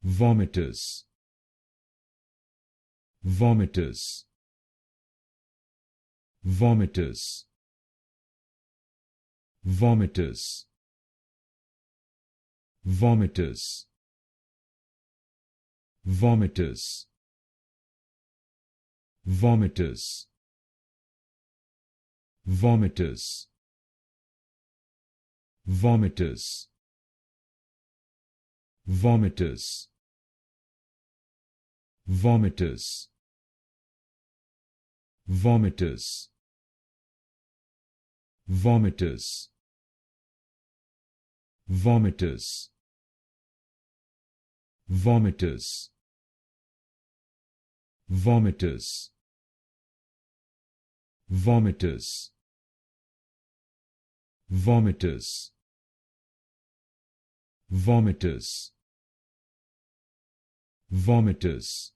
Vomitous, vomitous, vomitous, vomitous, vomitous, vomitous, vomitous, vomitous, vomitous, vomitous, vomitous, vomitous, vomitous, vomitous, vomitous, vomitous, vomitous, vomitous, vomitous, vomitous,